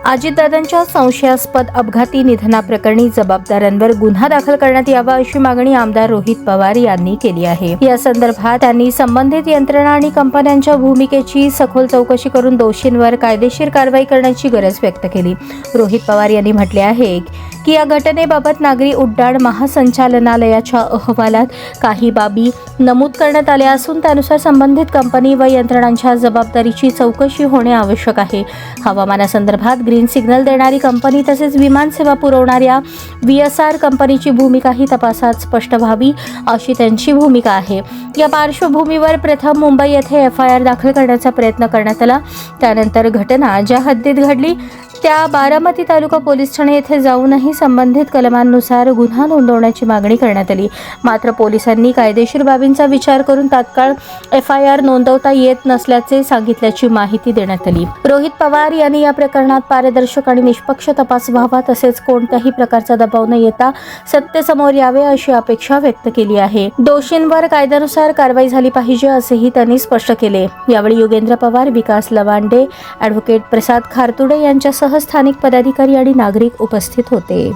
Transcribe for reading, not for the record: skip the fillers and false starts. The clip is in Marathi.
अजितदादांच्या संशयास्पद अपघाती निधनाप्रकरणी जबाबदारांवर गुन्हा दाखल करण्यात यावा अशी मागणी आमदार रोहित पवार यांनी केली आहे। या संदर्भात त्यांनी संबंधित यंत्रणा आणि कंपन्यांच्या भूमिकेची सखोल चौकशी करून दोषींवर कायदेशीर कारवाई करण्याची गरज व्यक्त केली। रोहित पवार यांनी म्हटले आहे की या घटनेबाबत नागरी उड्डाण महासंचालनालयाच्या अहवालात काही बाबी नमूद करण्यात आल्या असून त्यानुसार संबंधित कंपनी व यंत्रणांच्या जबाबदारीची चौकशी होणे आवश्यक आहे। हवामानासंदर्भात ग्रीन सिग्नल देणारी कंपनी तसेच विमान सेवा पुरवणाऱ्या VSR कंपनीची भूमिकाही तपासात स्पष्ट व्हावी अशी त्यांची भूमिका आहे। या पार्श्वभूमीवर प्रथम मुंबई येथे FIR दाखल करण्याचा प्रयत्न करण्यात आला। त्यानंतर घटना ज्या हद्दीत घडली त्या बारामती तालुका पोलीस ठाणे येथे जाऊनही संबंधित कलमांनुसार गुन्हा नोंदवण्याची मागणी करण्यात आली। मात्र पोलिसांनी कायदेशीर बाबींचा विचार करून तात्काळ FIR नोंदवता येत नसल्याचे सांगितल्याची माहिती देण्यात आली। रोहित पवार यांनी या प्रकरणात पारदर्शक आणि निष्पक्ष तपास व्हावा तसेच कोणत्याही प्रकारचा दबाव न येता सत्य समोर यावे अशी अपेक्षा व्यक्त केली आहे। दोषींवर कायद्यानुसार कारवाई झाली पाहिजे असेही त्यांनी स्पष्ट केले। यावेळी योगेंद्र पवार, विकास लवांडे, ॲडव्होकेट प्रसाद खारतुडे यांच्यासह स्थानिक पदाधिकारी आणि नागरिक उपस्थित होते।